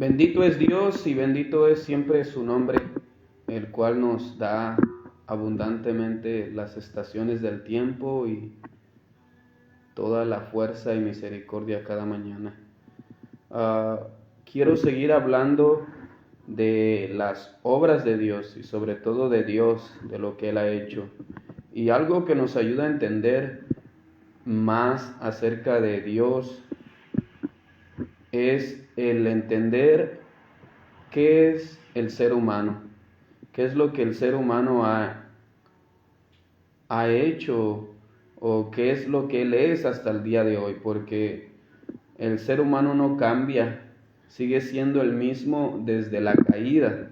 Bendito es Dios y bendito es siempre su nombre, el cual nos da abundantemente las estaciones del tiempo y toda la fuerza y misericordia cada mañana. Quiero seguir hablando de las obras de Dios y sobre todo de Dios, de lo que Él ha hecho. Y algo que nos ayuda a entender más acerca de Dios es el entender qué es el ser humano, qué es lo que el ser humano ha hecho o qué es lo que él es hasta el día de hoy, porque el ser humano no cambia, sigue siendo el mismo desde la caída.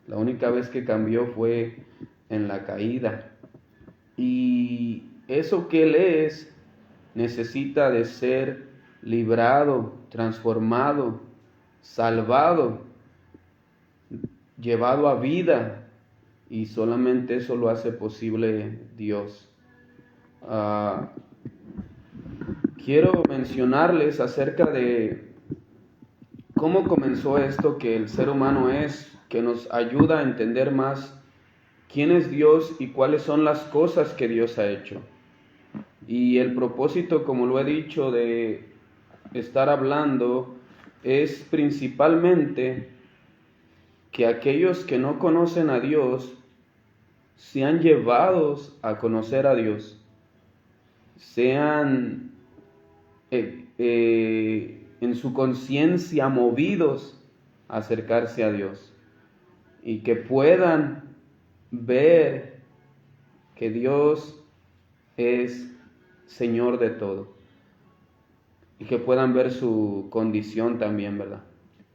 La única vez que cambió fue en la caída. Y eso que él es necesita de ser librado, transformado, salvado, llevado a vida, y solamente eso lo hace posible Dios. Quiero mencionarles acerca de cómo comenzó esto que el ser humano es, que nos ayuda a entender más quién es Dios y cuáles son las cosas que Dios ha hecho. Y el propósito, como lo he dicho, de estar hablando es principalmente que aquellos que no conocen a Dios sean llevados a conocer a Dios, sean en su conciencia movidos a acercarse a Dios y que puedan ver que Dios es Señor de todo y que puedan ver su condición también, ¿verdad?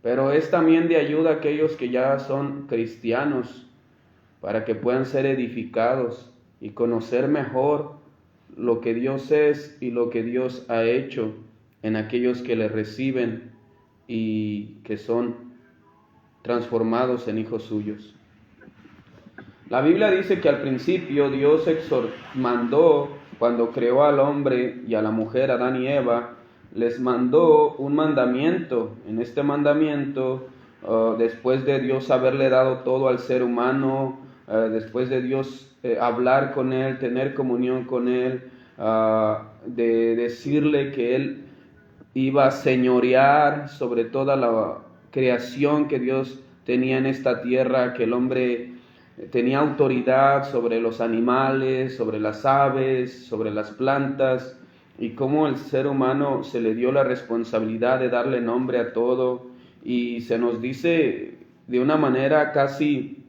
Pero es también de ayuda a aquellos que ya son cristianos para que puedan ser edificados y conocer mejor lo que Dios es y lo que Dios ha hecho en aquellos que le reciben y que son transformados en hijos suyos. La Biblia dice que al principio Dios mandó, cuando creó al hombre y a la mujer, Adán y Eva, les mandó un mandamiento. En este mandamiento, después de Dios haberle dado todo al ser humano, después de Dios hablar con él, tener comunión con él, de decirle que él iba a señorear sobre toda la creación que Dios tenía en esta tierra, que el hombre tenía autoridad sobre los animales, sobre las aves, sobre las plantas, y cómo el ser humano se le dio la responsabilidad de darle nombre a todo, y se nos dice de una manera casi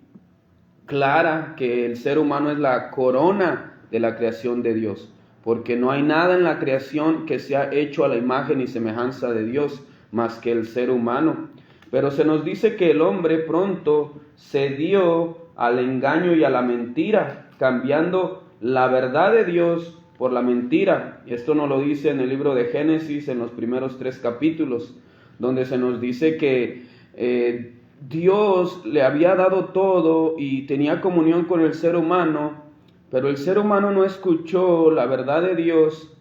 clara que el ser humano es la corona de la creación de Dios, porque no hay nada en la creación que sea hecho a la imagen y semejanza de Dios más que el ser humano. Pero se nos dice que el hombre pronto cedió al engaño y a la mentira, cambiando la verdad de Dios por la mentira. Esto nos lo dice en el libro de Génesis, en los primeros 3 capítulos, donde se nos dice que Dios le había dado todo y tenía comunión con el ser humano, pero el ser humano no escuchó la verdad de Dios,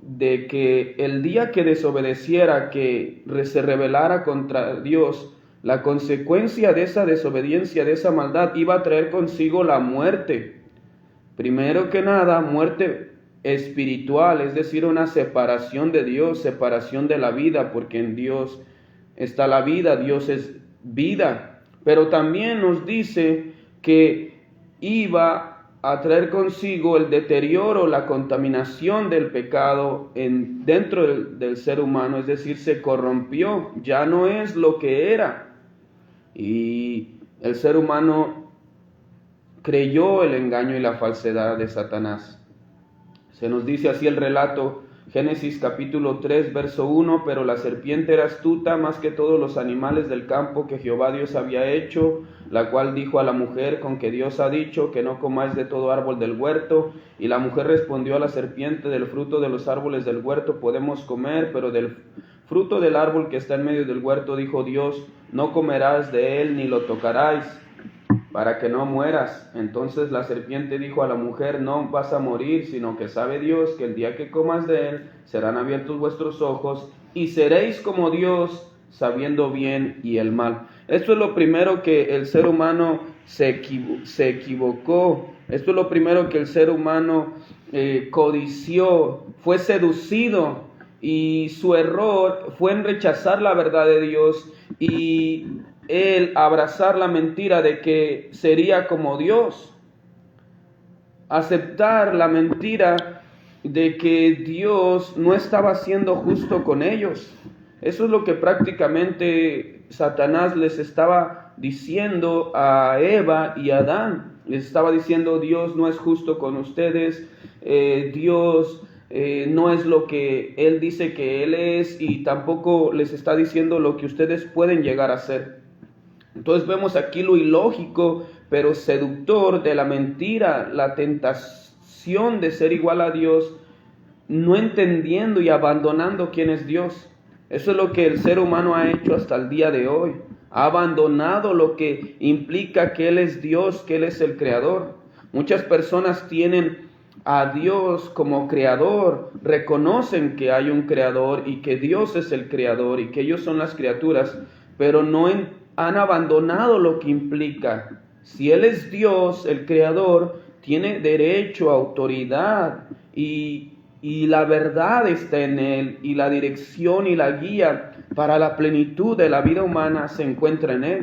de que el día que desobedeciera, que se rebelara contra Dios, la consecuencia de esa desobediencia, de esa maldad, iba a traer consigo la muerte. Primero que nada, muerte espiritual, es decir, una separación de Dios, separación de la vida, porque en Dios está la vida, Dios es vida. Pero también nos dice que iba a traer consigo el deterioro, la contaminación del pecado dentro del ser humano, es decir, se corrompió, ya no es lo que era. Y el ser humano creyó el engaño y la falsedad de Satanás. Se nos dice así el relato, Génesis capítulo 3, verso 1, pero la serpiente era astuta más que todos los animales del campo que Jehová Dios había hecho, la cual dijo a la mujer, con que Dios ha dicho, que no comáis de todo árbol del huerto. Y la mujer respondió a la serpiente, del fruto de los árboles del huerto podemos comer, pero del fruto del árbol que está en medio del huerto, dijo Dios, no comerás de él ni lo tocaráis, para que no mueras. Entonces la serpiente dijo a la mujer, no vas a morir, sino que sabe Dios que el día que comas de él, serán abiertos vuestros ojos, y seréis como Dios, sabiendo bien y el mal. Esto es lo primero que el ser humano se equivocó. Esto es lo primero que el ser humano codició, fue seducido, y su error fue en rechazar la verdad de Dios y él abrazar la mentira de que sería como Dios. Aceptar la mentira de que Dios no estaba siendo justo con ellos. Eso es lo que prácticamente Satanás les estaba diciendo a Eva y a Adán. Les estaba diciendo: Dios no es justo con ustedes, Dios no es lo que Él dice que Él es, y tampoco les está diciendo lo que ustedes pueden llegar a ser. Entonces vemos aquí lo ilógico pero seductor de la mentira, la tentación de ser igual a Dios, no entendiendo y abandonando quién es Dios. Eso es lo que el ser humano ha hecho hasta el día de hoy. Ha abandonado lo que implica que Él es Dios, que Él es el Creador. Muchas personas tienen a Dios como Creador, reconocen que hay un Creador y que Dios es el Creador y que ellos son las criaturas, pero no han abandonado lo que implica. Si Él es Dios, el Creador, tiene derecho, autoridad y la verdad está en Él, y la dirección y la guía para la plenitud de la vida humana se encuentra en Él.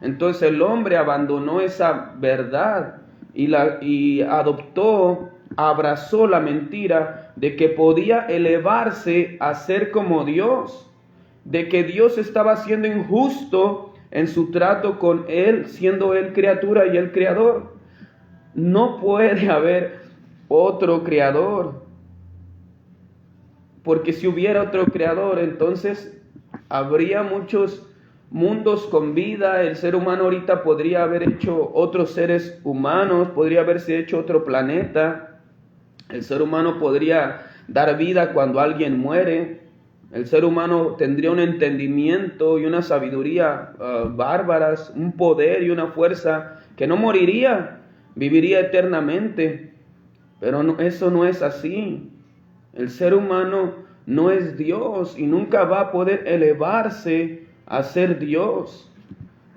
Entonces el hombre abandonó esa verdad y abrazó la mentira de que podía elevarse a ser como Dios, de que Dios estaba siendo injusto en su trato con Él, siendo Él criatura y Él creador. No puede haber otro creador, porque si hubiera otro creador, entonces habría muchos mundos con vida. El ser humano ahorita podría haber hecho otros seres humanos, podría haberse hecho otro planeta. El ser humano podría dar vida cuando alguien muere. El ser humano tendría un entendimiento y una sabiduría bárbaras, un poder y una fuerza que no moriría, viviría eternamente. Pero eso no es así. El ser humano no es Dios y nunca va a poder elevarse a ser Dios.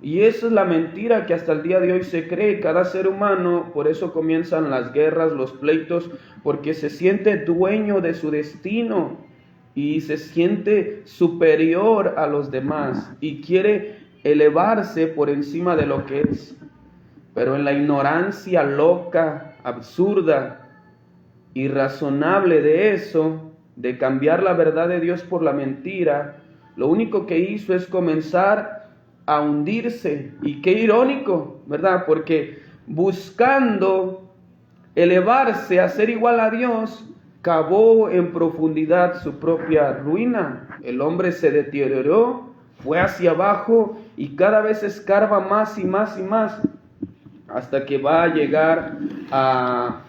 Y esa es la mentira que hasta el día de hoy se cree cada ser humano. Por eso comienzan las guerras, los pleitos, porque se siente dueño de su destino y se siente superior a los demás y quiere elevarse por encima de lo que es. Pero en la ignorancia loca, absurda, irrazonable de eso, de cambiar la verdad de Dios por la mentira, lo único que hizo es comenzar a hundirse. Y qué irónico, ¿verdad? Porque buscando elevarse a ser igual a Dios, cavó en profundidad su propia ruina. El hombre se deterioró, fue hacia abajo y cada vez escarba más y más y más, hasta que va a llegar a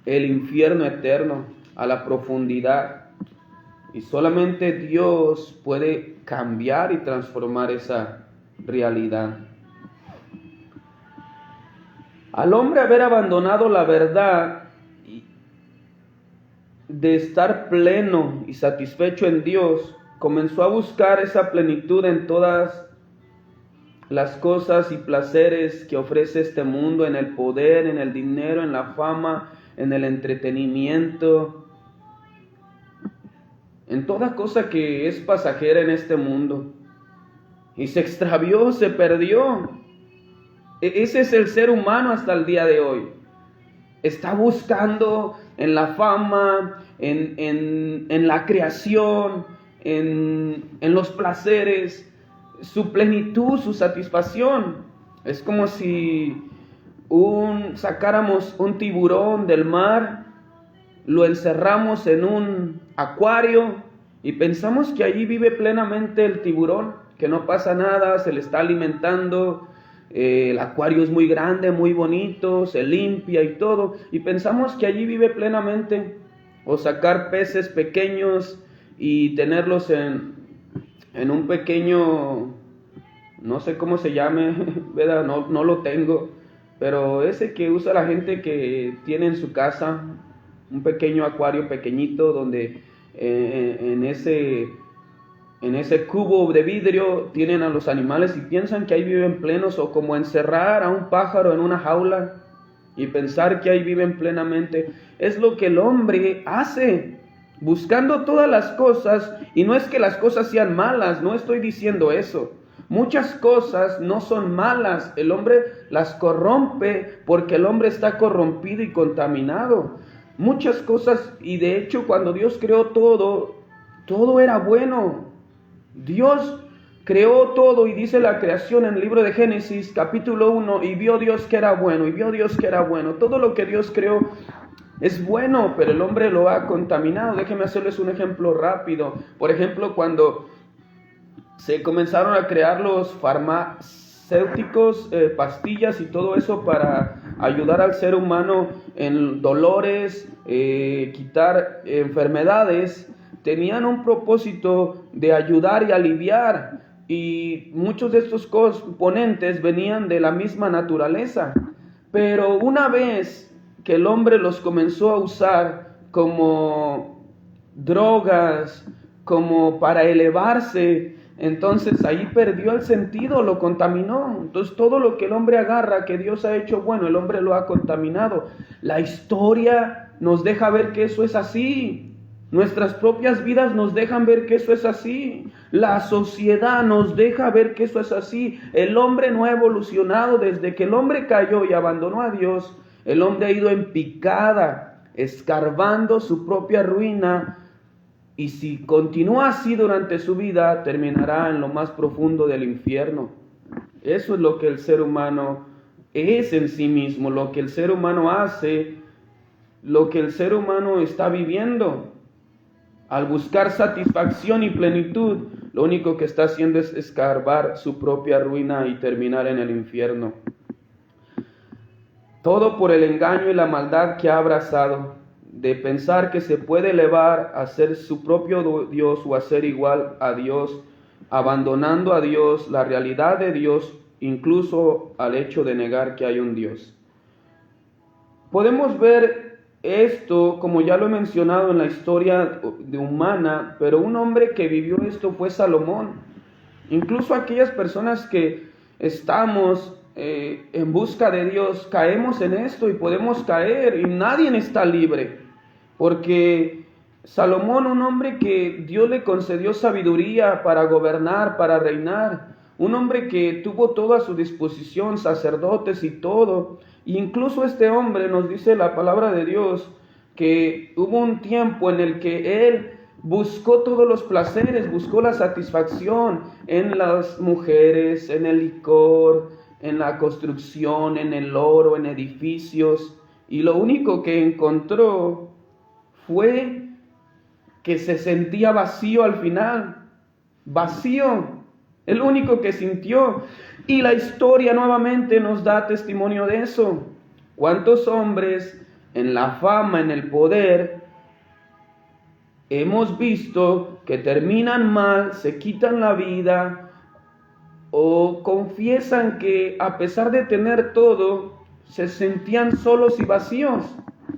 el infierno eterno, a la profundidad. Y solamente Dios puede cambiar y transformar esa realidad. Al hombre haber abandonado la verdad de estar pleno y satisfecho en Dios, comenzó a buscar esa plenitud en todas las cosas y placeres que ofrece este mundo, en el poder, en el dinero, en la fama, en el entretenimiento, en toda cosa que es pasajera en este mundo. Y se extravió, se perdió. Ese es el ser humano hasta el día de hoy. Está buscando en la fama, en la creación, en los placeres, su plenitud, su satisfacción. Es como si sacáramos un tiburón del mar, lo encerramos en un acuario y pensamos que allí vive plenamente el tiburón, que no pasa nada, se le está alimentando. El acuario es muy grande, muy bonito, se limpia y todo, y pensamos que allí vive plenamente. O sacar peces pequeños y tenerlos en un pequeño, no sé cómo se llame, ¿verdad? No lo tengo, pero ese que usa la gente que tiene en su casa, un pequeño acuario pequeñito donde en ese en ese cubo de vidrio tienen a los animales y piensan que ahí viven plenos, o como encerrar a un pájaro en una jaula y pensar que ahí viven plenamente. Es lo que el hombre hace, buscando todas las cosas, y no es que las cosas sean malas, no estoy diciendo eso. Muchas cosas no son malas, el hombre las corrompe porque el hombre está corrompido y contaminado. Muchas cosas, y de hecho cuando Dios creó todo era bueno. Dios creó todo, y dice la creación en el libro de Génesis capítulo 1, y vio Dios que era bueno, y vio Dios que era bueno. Todo lo que Dios creó es bueno, pero el hombre lo ha contaminado. Déjenme hacerles un ejemplo rápido. Por ejemplo, cuando se comenzaron a crear los farmacéuticos, pastillas y todo eso para ayudar al ser humano en dolores, quitar enfermedades, tenían un propósito de ayudar y aliviar, y muchos de estos componentes venían de la misma naturaleza. Pero una vez que el hombre los comenzó a usar como drogas, como para elevarse, entonces ahí perdió el sentido, lo contaminó. Entonces todo lo que el hombre agarra que Dios ha hecho bueno, el hombre lo ha contaminado. La historia nos deja ver que eso es así. Nuestras propias vidas nos dejan ver que eso es así. La sociedad nos deja ver que eso es así. El hombre no ha evolucionado. Desde que el hombre cayó y abandonó a Dios, el hombre ha ido en picada, escarbando su propia ruina. Y si continúa así durante su vida, terminará en lo más profundo del infierno. Eso es lo que el ser humano es en sí mismo, lo que el ser humano hace, lo que el ser humano está viviendo. Al buscar satisfacción y plenitud, lo único que está haciendo es escarbar su propia ruina y terminar en el infierno. Todo por el engaño y la maldad que ha abrazado, de pensar que se puede elevar a ser su propio Dios o a ser igual a Dios, abandonando a Dios, la realidad de Dios, incluso al hecho de negar que hay un Dios. Podemos ver esto, como ya lo he mencionado, en la historia humana, pero un hombre que vivió esto fue Salomón. Incluso aquellas personas que estamos en busca de Dios, caemos en esto y podemos caer, y nadie está libre. Porque Salomón, un hombre que Dios le concedió sabiduría para gobernar, para reinar, un hombre que tuvo todo a su disposición, sacerdotes y todo. Incluso este hombre, nos dice la palabra de Dios, que hubo un tiempo en el que él buscó todos los placeres, buscó la satisfacción en las mujeres, en el licor, en la construcción, en el oro, en edificios, y lo único que encontró fue que se sentía vacío al final, vacío, el único que sintió. Y la historia nuevamente nos da testimonio de eso. ¿Cuántos hombres en la fama, en el poder, hemos visto que terminan mal, se quitan la vida o confiesan que a pesar de tener todo, se sentían solos y vacíos?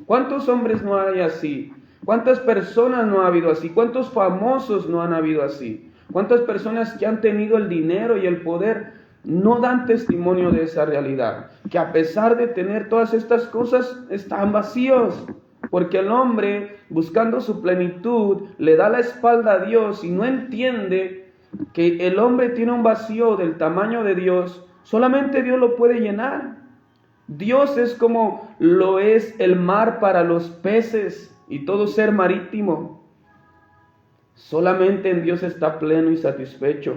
¿Cuántos hombres no hay así? ¿Cuántas personas no ha habido así? ¿Cuántos famosos no han habido así? ¿Cuántas personas que han tenido el dinero y el poder no dan testimonio de esa realidad? Que a pesar de tener todas estas cosas, están vacíos. Porque el hombre, buscando su plenitud, le da la espalda a Dios y no entiende que el hombre tiene un vacío del tamaño de Dios. Solamente Dios lo puede llenar. Dios es como lo es el mar para los peces y todo ser marítimo. Solamente en Dios está pleno y satisfecho.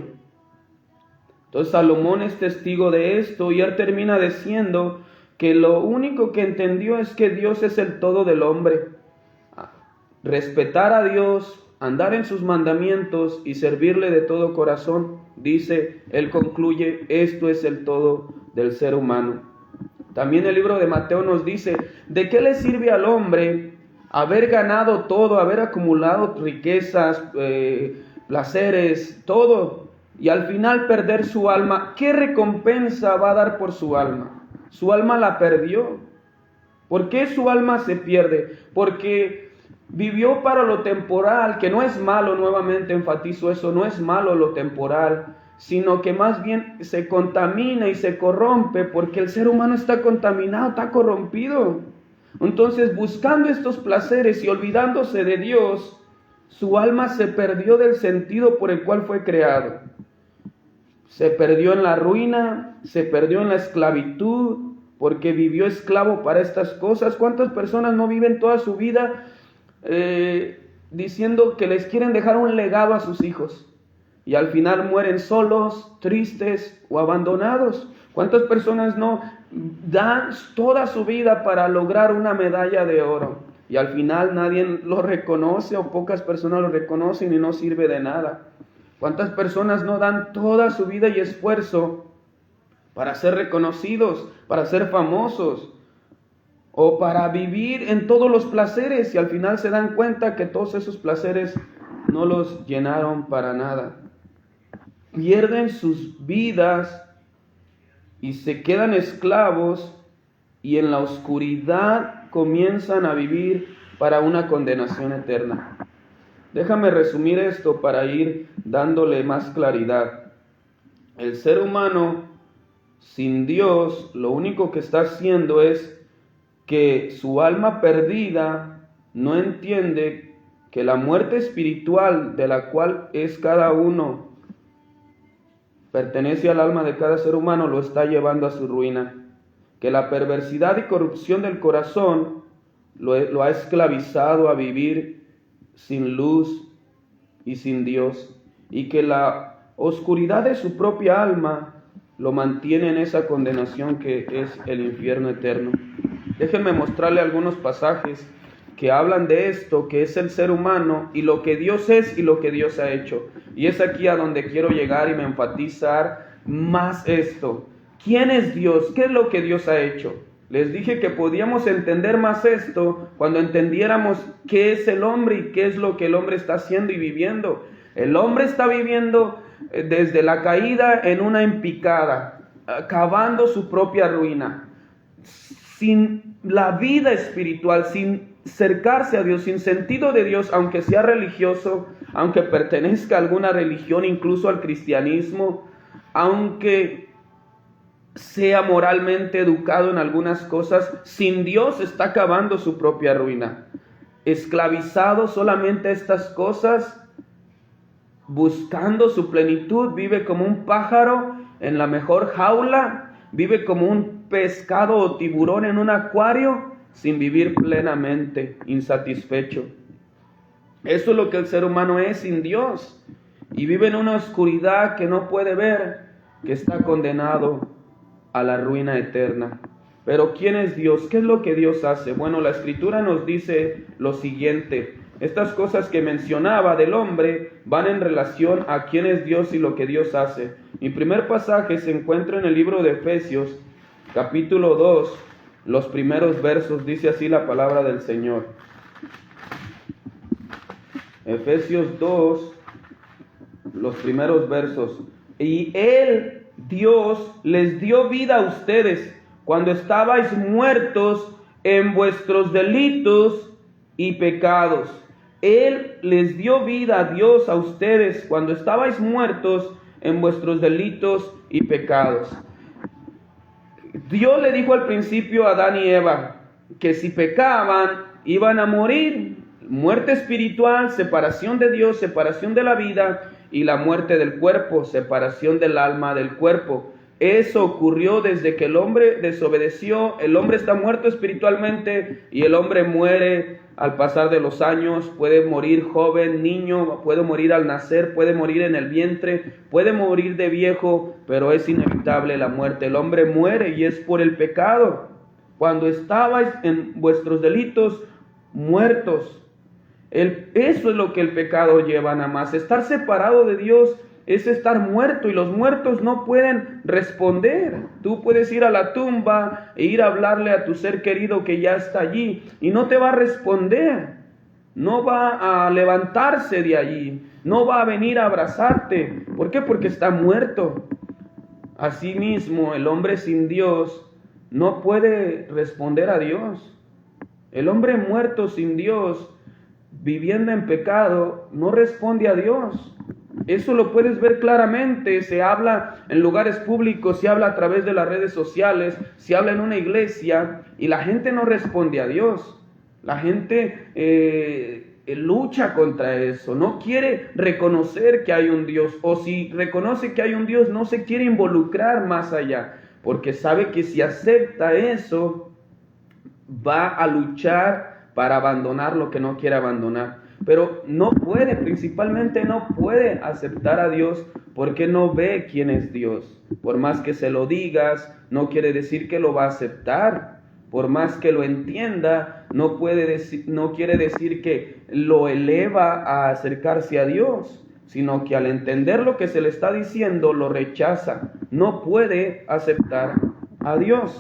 Entonces Salomón es testigo de esto, y él termina diciendo que lo único que entendió es que Dios es el todo del hombre. Respetar a Dios, andar en sus mandamientos y servirle de todo corazón, dice, él concluye, esto es el todo del ser humano. También el libro de Mateo nos dice, ¿de qué le sirve al hombre haber ganado todo, haber acumulado riquezas, placeres, todo, y al final perder su alma? ¿Qué recompensa va a dar por su alma? Su alma la perdió. ¿Por qué su alma se pierde? Porque Vivió para lo temporal, que no es malo, nuevamente enfatizo eso, no es malo lo temporal, sino que más bien se contamina y se corrompe porque el ser humano está contaminado, está corrompido. Entonces, buscando estos placeres y olvidándose de Dios, su alma se perdió del sentido por el cual fue creado. Se perdió en la ruina, se perdió en la esclavitud, porque vivió esclavo para estas cosas. ¿Cuántas personas no viven toda su vida diciendo que les quieren dejar un legado a sus hijos? Y al final mueren solos, tristes o abandonados. ¿Cuántas personas no dan toda su vida para lograr una medalla de oro? Y al final nadie lo reconoce o pocas personas lo reconocen y no sirve de nada. ¿Cuántas personas no dan toda su vida y esfuerzo para ser reconocidos, para ser famosos o para vivir en todos los placeres y al final se dan cuenta que todos esos placeres no los llenaron para nada? Pierden sus vidas y se quedan esclavos y en la oscuridad comienzan a vivir para una condenación eterna. Déjame resumir esto para ir dándole más claridad. El ser humano sin Dios lo único que está haciendo es que su alma perdida no entiende que la muerte espiritual de la cual es cada uno, pertenece al alma de cada ser humano, lo está llevando a su ruina. Que la perversidad y corrupción del corazón lo ha esclavizado a vivir sin luz y sin Dios, y que la oscuridad de su propia alma lo mantiene en esa condenación que es el infierno eterno. Déjenme mostrarle algunos pasajes que hablan de esto, que es el ser humano y lo que Dios es y lo que Dios ha hecho. Y es aquí a donde quiero llegar y me enfatizar más esto. ¿Quién es Dios? ¿Qué es lo que Dios ha hecho? Les dije que podíamos entender más esto cuando entendiéramos qué es el hombre y qué es lo que el hombre está haciendo y viviendo. El hombre está viviendo desde la caída en una empicada, cavando su propia ruina, sin la vida espiritual, sin acercarse a Dios, sin sentido de Dios, aunque sea religioso, aunque pertenezca a alguna religión, incluso al cristianismo, aunque sea moralmente educado en algunas cosas, sin Dios está cavando su propia ruina. Esclavizado solamente a estas cosas, buscando su plenitud, vive como un pájaro en la mejor jaula, vive como un pescado o tiburón en un acuario, sin vivir plenamente, insatisfecho. Eso es lo que el ser humano es sin Dios, y vive en una oscuridad que no puede ver, que está condenado a la ruina eterna. Pero ¿quién es Dios? ¿Qué es lo que Dios hace? Bueno, la Escritura nos dice lo siguiente. Estas cosas que mencionaba del hombre van en relación a quién es Dios y lo que Dios hace. Mi primer pasaje se encuentra en el libro de Efesios, capítulo 2, los primeros versos. Dice así la palabra del Señor. Efesios 2, los primeros versos. Y Él, Dios, les dio vida a ustedes cuando estabais muertos en vuestros delitos y pecados. Él les dio vida a Dios a ustedes cuando estabais muertos en vuestros delitos y pecados. Dios le dijo al principio a Adán y Eva que si pecaban iban a morir. Muerte espiritual, separación de Dios, separación de la vida, y la muerte del cuerpo, separación del alma del cuerpo. Eso ocurrió desde que el hombre desobedeció. El hombre está muerto espiritualmente y el hombre muere al pasar de los años. Puede morir joven, niño, puede morir al nacer, puede morir en el vientre, puede morir de viejo, pero es inevitable la muerte. El hombre muere y es por el pecado. Cuando estabais en vuestros delitos, muertos. Eso es lo que el pecado lleva nada más. Estar separado de Dios es estar muerto, y los muertos no pueden responder. Tú puedes ir a la tumba e ir a hablarle a tu ser querido que ya está allí y no te va a responder, no va a levantarse de allí, no va a venir a abrazarte. ¿Por qué? Porque está muerto. Asimismo, el hombre sin Dios no puede responder a Dios. El hombre muerto sin Dios viviendo en pecado no responde a Dios. Eso lo puedes ver claramente. Se habla en lugares públicos, se habla a través de las redes sociales, se habla en una iglesia y la gente no responde a Dios. La gente lucha contra eso, no quiere reconocer que hay un Dios, o si reconoce que hay un Dios no se quiere involucrar más allá, porque sabe que si acepta eso va a luchar para abandonar lo que no quiere abandonar. Pero no puede, principalmente no puede aceptar a Dios porque no ve quién es Dios. Por más que se lo digas, no quiere decir que lo va a aceptar. Por más que lo entienda, no quiere decir que lo eleva a acercarse a Dios, sino que al entender lo que se le está diciendo, lo rechaza. No puede aceptar a Dios.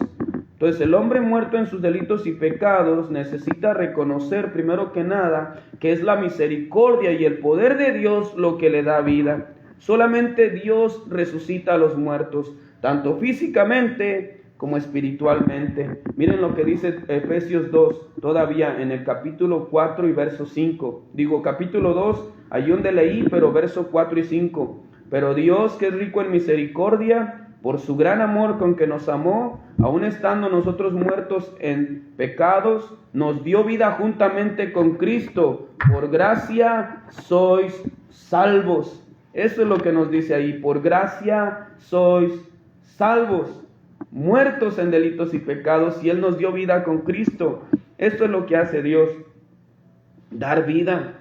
Entonces el hombre muerto en sus delitos y pecados necesita reconocer primero que nada que es la misericordia y el poder de Dios lo que le da vida. Solamente Dios resucita a los muertos, tanto físicamente como espiritualmente. Miren lo que dice Efesios 2, todavía en el capítulo 4 y verso 5. Digo capítulo 2, allí donde leí, pero verso 4 y 5. Pero Dios, que es rico en misericordia, por su gran amor con que nos amó, aun estando nosotros muertos en pecados, nos dio vida juntamente con Cristo. Por gracia sois salvos. Eso es lo que nos dice ahí. Por gracia sois salvos. Muertos en delitos y pecados, y Él nos dio vida con Cristo. Esto es lo que hace Dios. Dar vida.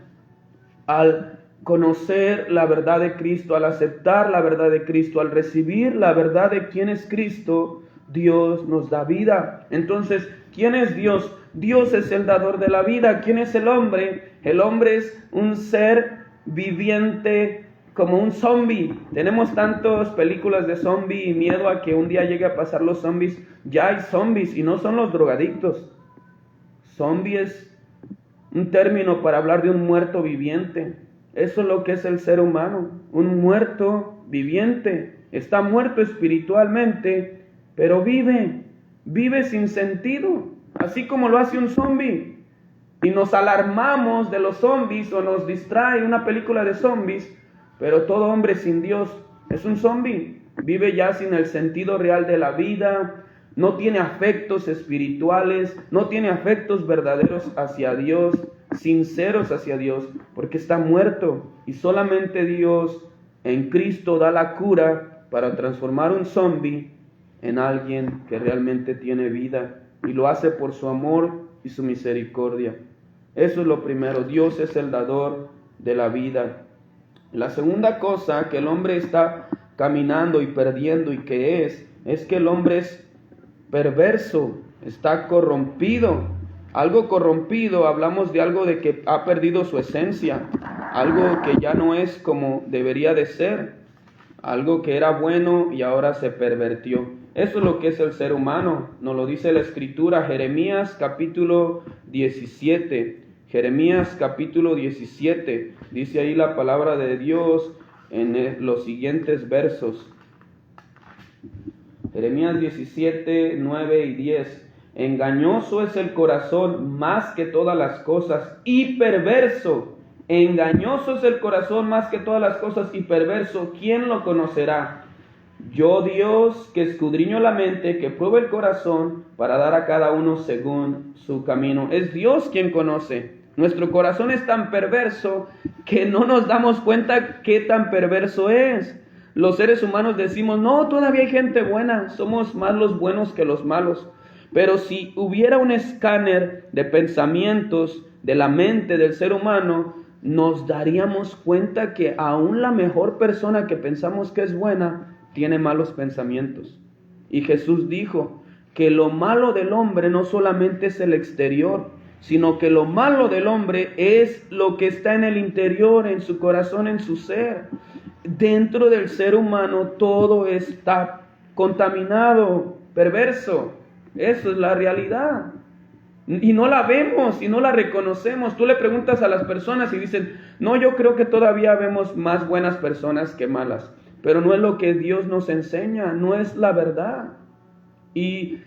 Al conocer la verdad de Cristo, al aceptar la verdad de Cristo, al recibir la verdad de quién es Cristo, Dios nos da vida. Entonces, ¿quién es Dios? Dios es el dador de la vida. ¿Quién es el hombre? El hombre es un ser viviente como un zombie. Tenemos tantas películas de zombie y miedo a que un día llegue a pasar los zombies. Ya hay zombies y no son los drogadictos. Zombie es un término para hablar de un muerto viviente. Eso es lo que es el ser humano, un muerto viviente. Está muerto espiritualmente, pero vive sin sentido, así como lo hace un zombie. Y nos alarmamos de los zombies o nos distrae una película de zombies, pero todo hombre sin Dios es un zombie. Vive ya sin el sentido real de la vida, no tiene afectos espirituales, no tiene afectos verdaderos hacia Dios, sinceros hacia Dios, porque está muerto. Y solamente Dios en Cristo da la cura para transformar un zombie en alguien que realmente tiene vida, y lo hace por su amor y su misericordia. Eso es lo primero. Dios es el dador de la vida. La segunda cosa que el hombre está caminando y perdiendo, y que es que el hombre es perverso, está corrompido. Algo corrompido, hablamos de algo de que ha perdido su esencia, algo que ya no es como debería de ser, algo que era bueno y ahora se pervertió. Eso es lo que es el ser humano, nos lo dice la Escritura, Jeremías capítulo 17. Jeremías capítulo 17, dice ahí la palabra de Dios en los siguientes versos. Jeremías 17, 9 y 10. Engañoso es el corazón más que todas las cosas y perverso. Engañoso es el corazón más que todas las cosas y perverso. ¿Quién lo conocerá? Yo, Dios, que escudriño la mente, que pruebo el corazón para dar a cada uno según su camino. Es Dios quien conoce. Nuestro corazón es tan perverso que no nos damos cuenta qué tan perverso es. Los seres humanos decimos, no, todavía hay gente buena, somos más los buenos que los malos. Pero si hubiera un escáner de pensamientos de la mente del ser humano, nos daríamos cuenta que aún la mejor persona que pensamos que es buena, tiene malos pensamientos. Y Jesús dijo que lo malo del hombre no solamente es el exterior, sino que lo malo del hombre es lo que está en el interior, en su corazón, en su ser. Dentro del ser humano todo está contaminado, perverso. Eso es la realidad. Y no la vemos y no la reconocemos. Tú le preguntas a las personas y dicen, no, yo creo que todavía vemos más buenas personas que malas. Pero no es lo que Dios nos enseña, no es la verdad. Y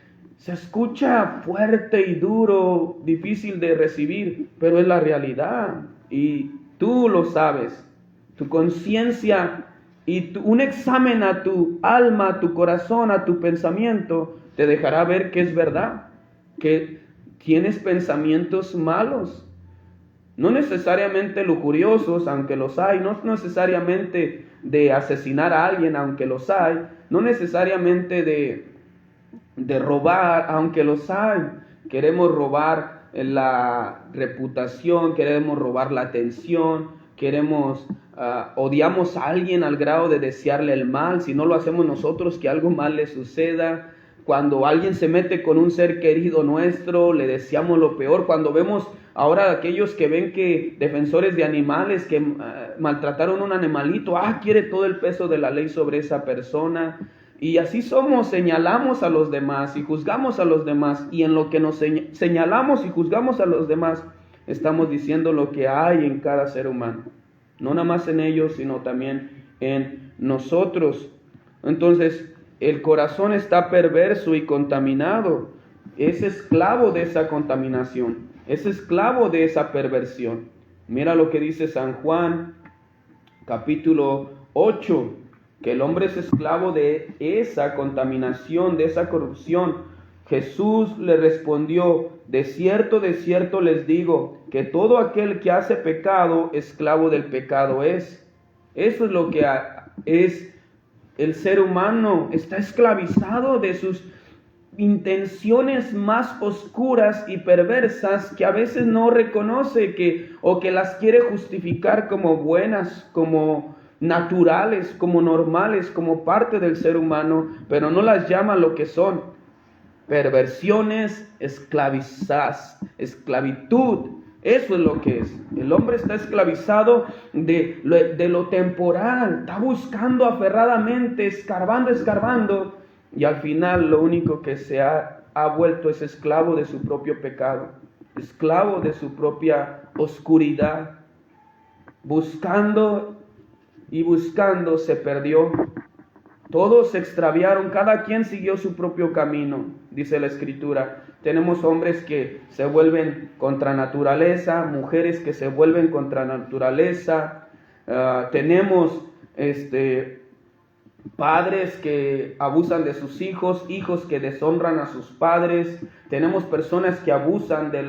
Se escucha fuerte y duro, difícil de recibir, pero es la realidad y tú lo sabes. Tu conciencia y un examen a tu alma, a tu corazón, a tu pensamiento, te dejará ver que es verdad, que tienes pensamientos malos. No necesariamente lujuriosos, aunque los hay, no necesariamente de asesinar a alguien, aunque los hay, no necesariamente de robar, aunque los hay. Queremos robar la reputación, queremos robar la atención, odiamos a alguien al grado de desearle el mal. Si no lo hacemos nosotros, que algo mal le suceda. Cuando alguien se mete con un ser querido nuestro, le deseamos lo peor. Cuando vemos ahora aquellos que ven que defensores de animales que maltrataron a un animalito, quiere todo el peso de la ley sobre esa persona. Y así somos, señalamos a los demás y juzgamos a los demás. Y en lo que nos señalamos y juzgamos a los demás, estamos diciendo lo que hay en cada ser humano. No nada más en ellos, sino también en nosotros. Entonces, el corazón está perverso y contaminado. Es esclavo de esa contaminación. Es esclavo de esa perversión. Mira lo que dice San Juan, capítulo 8, que el hombre es esclavo de esa contaminación, de esa corrupción. Jesús le respondió: de cierto les digo, que todo aquel que hace pecado, esclavo del pecado es. Eso es lo que es. El ser humano está esclavizado de sus intenciones más oscuras y perversas que a veces no reconoce o que las quiere justificar como buenas, como naturales, como normales, como parte del ser humano, pero no las llama lo que son: perversiones, esclavitud. Eso es lo que es. El hombre está esclavizado de lo temporal, está buscando aferradamente, escarbando, y al final lo único que se ha vuelto es esclavo de su propio pecado, esclavo de su propia oscuridad. Buscando se perdió. Todos se extraviaron, cada quien siguió su propio camino, dice la Escritura. Tenemos hombres que se vuelven contra naturaleza, mujeres que se vuelven contra naturaleza. Tenemos padres que abusan de sus hijos, hijos que deshonran a sus padres. Tenemos personas que abusan de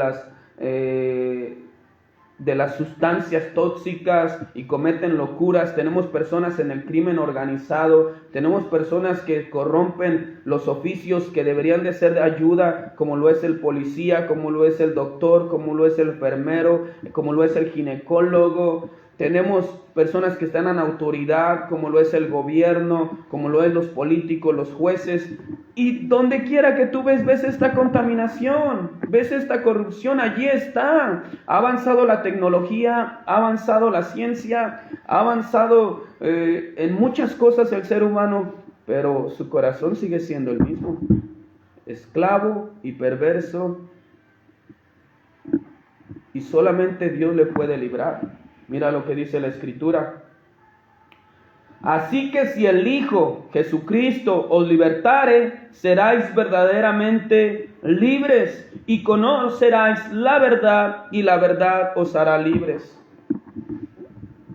las sustancias tóxicas y cometen locuras. Tenemos personas en el crimen organizado, tenemos personas que corrompen los oficios que deberían de ser de ayuda, como lo es el policía, como lo es el doctor, como lo es el enfermero, como lo es el ginecólogo. Tenemos personas que están en autoridad, como lo es el gobierno, como lo es los políticos, los jueces. Y donde quiera que tú ves esta contaminación, ves esta corrupción, allí está. Ha avanzado la tecnología, ha avanzado la ciencia, ha avanzado en muchas cosas el ser humano, pero su corazón sigue siendo el mismo: esclavo y perverso. Y solamente Dios le puede librar. Mira lo que dice la Escritura: así que si el Hijo Jesucristo os libertare, seráis verdaderamente libres, y conoceráis la verdad, y la verdad os hará libres.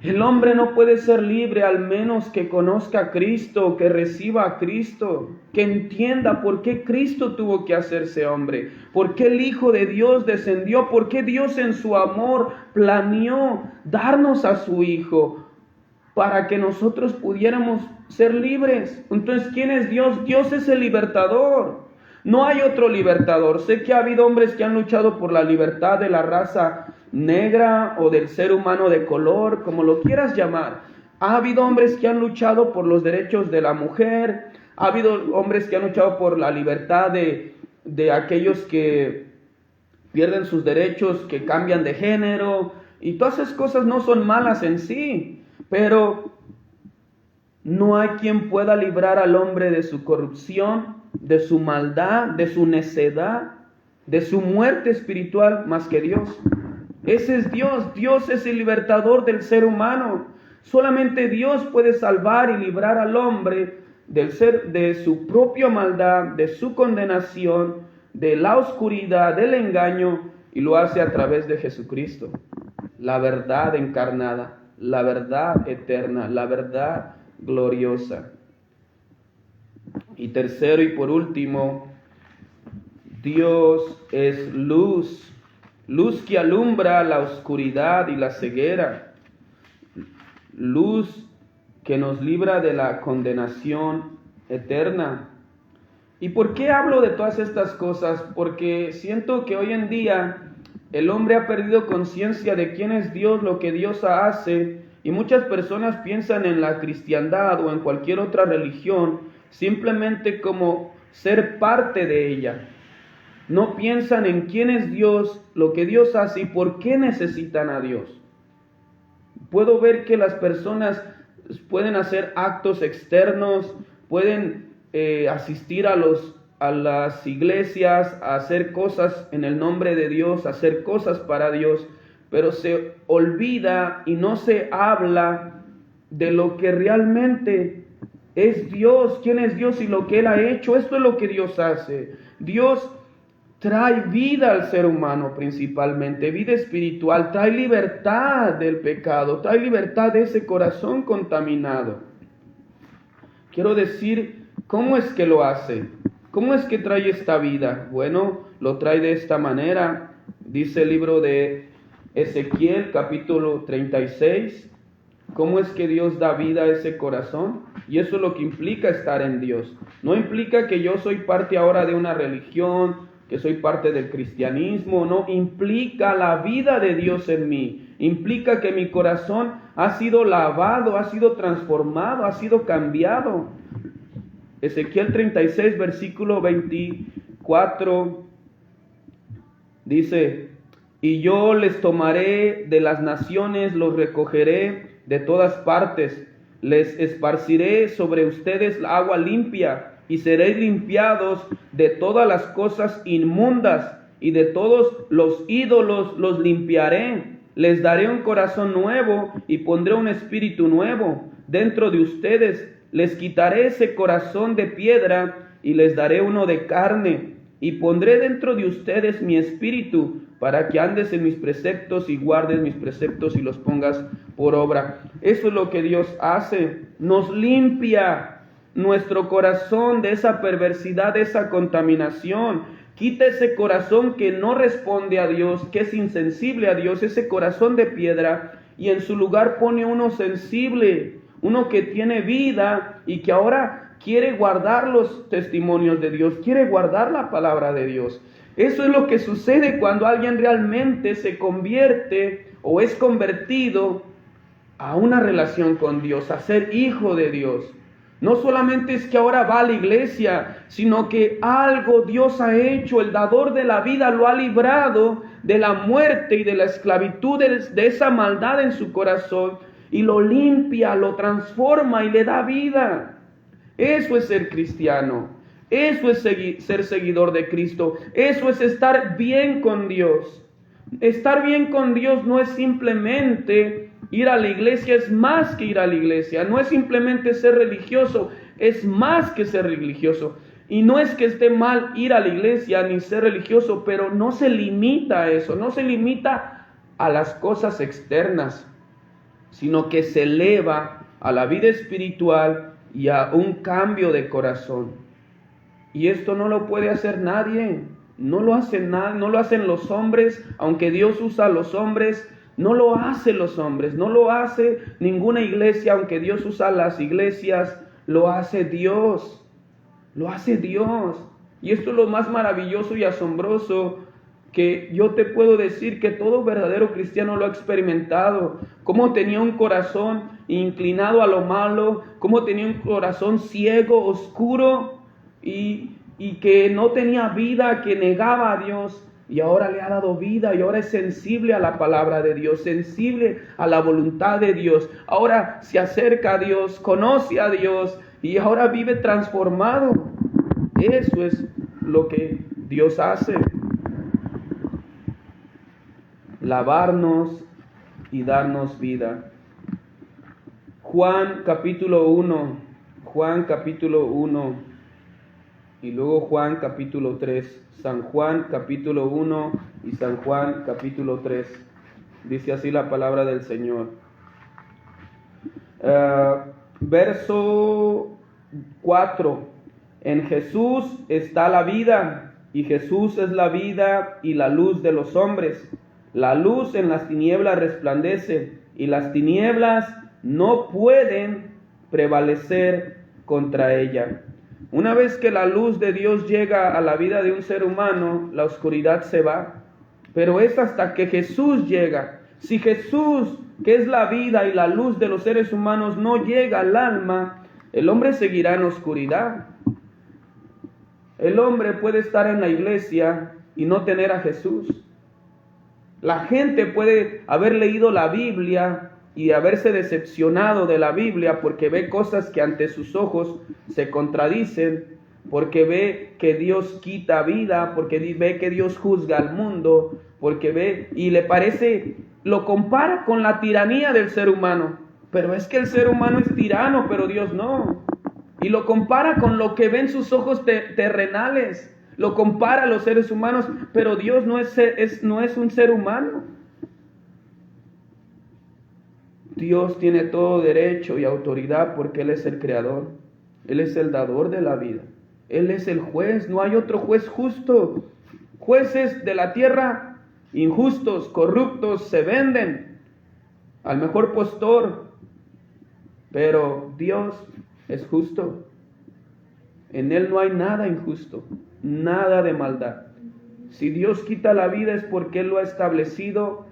El hombre no puede ser libre al menos que conozca a Cristo, que reciba a Cristo, que entienda por qué Cristo tuvo que hacerse hombre, por qué el Hijo de Dios descendió, por qué Dios en su amor planeó darnos a su Hijo para que nosotros pudiéramos ser libres. Entonces, ¿quién es Dios? Dios es el libertador. No hay otro libertador. Sé que ha habido hombres que han luchado por la libertad de la raza negra o del ser humano de color, como lo quieras llamar. Ha habido hombres que han luchado por los derechos de la mujer. Ha habido hombres que han luchado por la libertad de aquellos que pierden sus derechos, que cambian de género. Y todas esas cosas no son malas en sí, pero no hay quien pueda librar al hombre de su corrupción, de su maldad, de su necedad, de su muerte espiritual, más que Dios. Ese es Dios. Dios es el libertador del ser humano. Solamente Dios puede salvar y librar al hombre de su propia maldad, de su condenación, de la oscuridad, del engaño, y lo hace a través de Jesucristo, la verdad encarnada, la verdad eterna, la verdad gloriosa. Y tercero y por último, Dios es luz, luz que alumbra la oscuridad y la ceguera, luz que nos libra de la condenación eterna. ¿Y por qué hablo de todas estas cosas? Porque siento que hoy en día el hombre ha perdido conciencia de quién es Dios, lo que Dios hace, y muchas personas piensan en la cristiandad o en cualquier otra religión simplemente como ser parte de ella. No piensan en quién es Dios, lo que Dios hace y por qué necesitan a Dios. Puedo ver que las personas pueden hacer actos externos, pueden asistir a las iglesias, a hacer cosas en el nombre de Dios, a hacer cosas para Dios, pero se olvida y no se habla de lo que realmente es Dios, quién es Dios y lo que Él ha hecho. Esto es lo que Dios hace. Dios trae vida al ser humano principalmente, vida espiritual, trae libertad del pecado, trae libertad de ese corazón contaminado. Quiero decir, ¿cómo es que lo hace? ¿Cómo es que trae esta vida? Bueno, lo trae de esta manera. Dice el libro de Ezequiel, capítulo 36, ¿cómo es que Dios da vida a ese corazón? Y eso es lo que implica estar en Dios. No implica que yo soy parte ahora de una religión, que soy parte del cristianismo, no, implica la vida de Dios en mí, implica que mi corazón ha sido lavado, ha sido transformado, ha sido cambiado. Ezequiel 36, versículo 24, dice, y yo les tomaré de las naciones, los recogeré de todas partes, les esparciré sobre ustedes la agua limpia, y seréis limpiados de todas las cosas inmundas, y de todos los ídolos los limpiaré. Les daré un corazón nuevo, y pondré un espíritu nuevo dentro de ustedes. Les quitaré ese corazón de piedra, y les daré uno de carne, y pondré dentro de ustedes mi espíritu, para que andes en mis preceptos y guardes mis preceptos y los pongas por obra. Eso es lo que Dios hace, nos limpia nuestro corazón de esa perversidad, de esa contaminación. Quita ese corazón que no responde a Dios, que es insensible a Dios, ese corazón de piedra, y en su lugar pone uno sensible, uno que tiene vida y que ahora quiere guardar los testimonios de Dios, quiere guardar la palabra de Dios. Eso es lo que sucede cuando alguien realmente se convierte o es convertido a una relación con Dios, a ser hijo de Dios. No solamente es que ahora va a la iglesia, sino que algo Dios ha hecho, el dador de la vida lo ha librado de la muerte y de la esclavitud, de esa maldad en su corazón, y lo limpia, lo transforma y le da vida. Eso es ser cristiano, eso es ser seguidor de Cristo, eso es estar bien con Dios. Estar bien con Dios no es simplemente ir a la iglesia, es más que ir a la iglesia. No es simplemente ser religioso, es más que ser religioso. Y no es que esté mal ir a la iglesia ni ser religioso, pero no se limita a eso, no se limita a las cosas externas, sino que se eleva a la vida espiritual y a un cambio de corazón. Y esto no lo puede hacer nadie, no lo hacen nadie, no lo hacen los hombres, aunque Dios usa a los hombres. No lo hacen los hombres, no lo hace ninguna iglesia, aunque Dios usa las iglesias, lo hace Dios, lo hace Dios. Y esto es lo más maravilloso y asombroso, que yo te puedo decir que todo verdadero cristiano lo ha experimentado. Cómo tenía un corazón inclinado a lo malo, cómo tenía un corazón ciego, oscuro y que no tenía vida, que negaba a Dios. Y ahora le ha dado vida y ahora es sensible a la palabra de Dios, sensible a la voluntad de Dios. Ahora se acerca a Dios, conoce a Dios y ahora vive transformado. Eso es lo que Dios hace. Lavarnos y darnos vida. Juan capítulo 1. y luego Juan capítulo 3. San Juan capítulo 1 y San Juan capítulo 3. Dice así la palabra del Señor. Verso 4. En Jesús está la vida, y Jesús es la vida y la luz de los hombres. La luz en las tinieblas resplandece, y las tinieblas no pueden prevalecer contra ella. Una vez que la luz de Dios llega a la vida de un ser humano, la oscuridad se va. Pero es hasta que Jesús llega. Si Jesús, que es la vida y la luz de los seres humanos, no llega al alma, el hombre seguirá en oscuridad. El hombre puede estar en la iglesia y no tener a Jesús. La gente puede haber leído la Biblia y haberse decepcionado de la Biblia porque ve cosas que ante sus ojos se contradicen, porque ve que Dios quita vida, porque ve que Dios juzga al mundo, porque ve y le parece, lo compara con la tiranía del ser humano. Pero es que el ser humano es tirano, pero Dios no. Y lo compara con lo que ven sus ojos terrenales. Lo compara a los seres humanos, pero Dios no es un ser humano. Dios tiene todo derecho y autoridad porque Él es el creador. Él es el dador de la vida. Él es el juez. No hay otro juez justo. Jueces de la tierra injustos, corruptos, se venden al mejor postor. Pero Dios es justo. En Él no hay nada injusto, nada de maldad. Si Dios quita la vida es porque Él lo ha establecido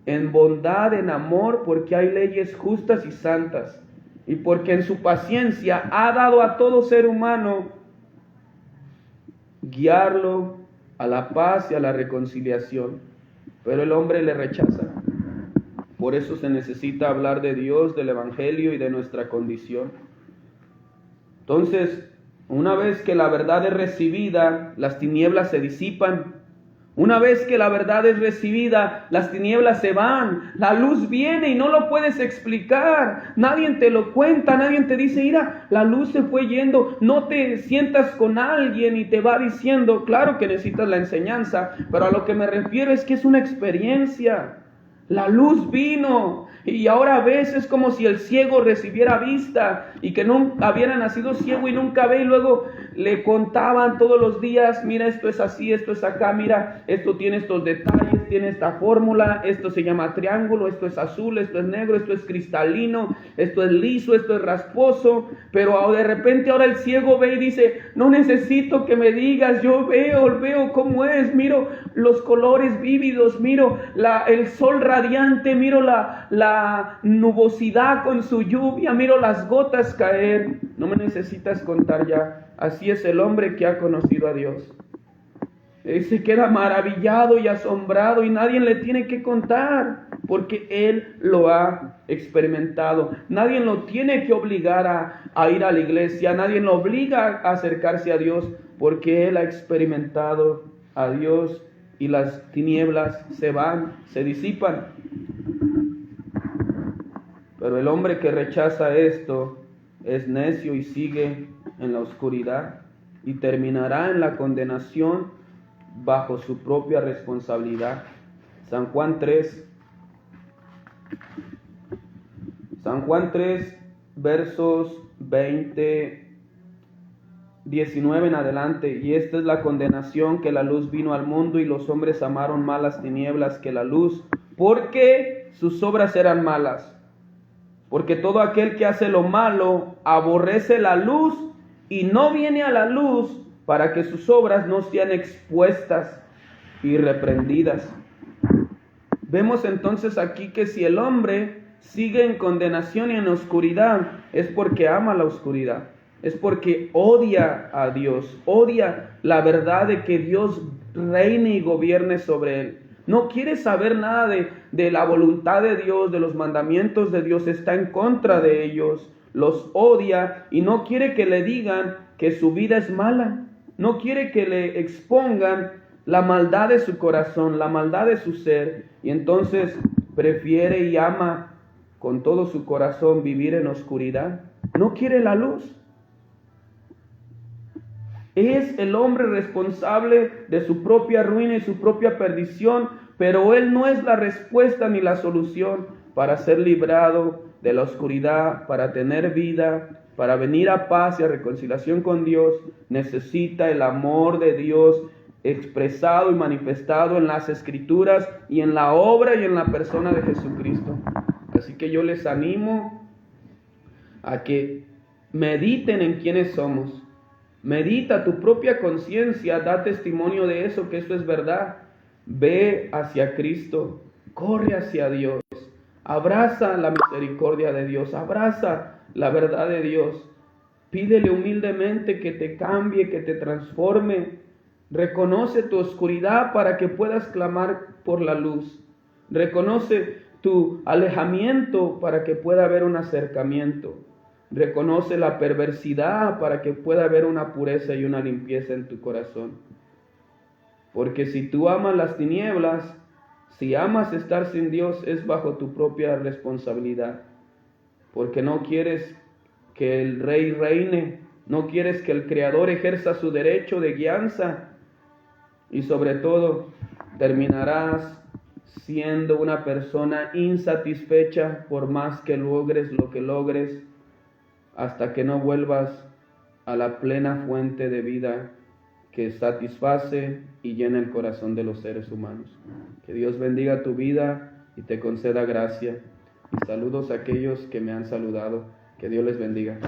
en bondad, en amor, porque hay leyes justas y santas, y porque en su paciencia ha dado a todo ser humano guiarlo a la paz y a la reconciliación. Pero el hombre le rechaza. Por eso se necesita hablar de Dios, del Evangelio y de nuestra condición. Entonces, una vez que la verdad es recibida, las tinieblas se disipan. Una vez que la verdad es recibida, las tinieblas se van, la luz viene y no lo puedes explicar. Nadie te lo cuenta, nadie te dice, mira, la luz se fue yendo. No te sientas con alguien y te va diciendo, claro que necesitas la enseñanza, pero a lo que me refiero es que es una experiencia. La luz vino y ahora ves, es como si el ciego recibiera vista y que no hubiera nacido ciego y nunca ve, y luego le contaban todos los días, mira, esto es así, esto es acá, mira, esto tiene estos detalles, tiene esta fórmula, esto se llama triángulo, esto es azul, esto es negro, esto es cristalino, esto es liso, esto es rasposo, pero de repente ahora el ciego ve y dice, no necesito que me digas, yo veo cómo es, miro los colores vívidos, miro el sol radiante, miro la nubosidad con su lluvia, miro las gotas caer, no me necesitas contar ya. Así es el hombre que ha conocido a Dios. Él se queda maravillado y asombrado y nadie le tiene que contar porque él lo ha experimentado. Nadie lo tiene que obligar a ir a la iglesia, nadie lo obliga a acercarse a Dios porque él ha experimentado a Dios y las tinieblas se van, se disipan. Pero el hombre que rechaza esto es necio y sigue en la oscuridad y terminará en la condenación bajo su propia responsabilidad. San Juan 3, versos 19 en adelante. Y esta es la condenación, que la luz vino al mundo y los hombres amaron más las tinieblas que la luz, porque sus obras eran malas. Porque todo aquel que hace lo malo aborrece la luz y no viene a la luz para que sus obras no sean expuestas y reprendidas. Vemos entonces aquí que si el hombre sigue en condenación y en oscuridad, es porque ama la oscuridad, es porque odia a Dios, odia la verdad de que Dios reine y gobierne sobre él. No quiere saber nada de la voluntad de Dios, de los mandamientos de Dios, está en contra de ellos, los odia y no quiere que le digan que su vida es mala. No quiere que le expongan la maldad de su corazón, la maldad de su ser, y entonces prefiere y ama con todo su corazón vivir en oscuridad. No quiere la luz. Es el hombre responsable de su propia ruina y su propia perdición, pero él no es la respuesta ni la solución para ser librado de la oscuridad, para tener vida, para venir a paz y a reconciliación con Dios. Necesita el amor de Dios expresado y manifestado en las Escrituras y en la obra y en la persona de Jesucristo. Así que yo les animo a que mediten en quiénes somos. Medita tu propia conciencia, da testimonio de eso, que eso es verdad. Ve hacia Cristo, corre hacia Dios, abraza la misericordia de Dios, abraza la verdad de Dios. Pídele humildemente que te cambie, que te transforme. Reconoce tu oscuridad para que puedas clamar por la luz. Reconoce tu alejamiento para que pueda haber un acercamiento. Reconoce la perversidad para que pueda haber una pureza y una limpieza en tu corazón. Porque si tú amas las tinieblas, si amas estar sin Dios, es bajo tu propia responsabilidad. Porque no quieres que el Rey reine, no quieres que el Creador ejerza su derecho de guianza. Y sobre todo, terminarás siendo una persona insatisfecha por más que logres lo que logres, hasta que no vuelvas a la plena fuente de vida que satisface y llena el corazón de los seres humanos. Que Dios bendiga tu vida y te conceda gracia. Y saludos a aquellos que me han saludado. Que Dios les bendiga.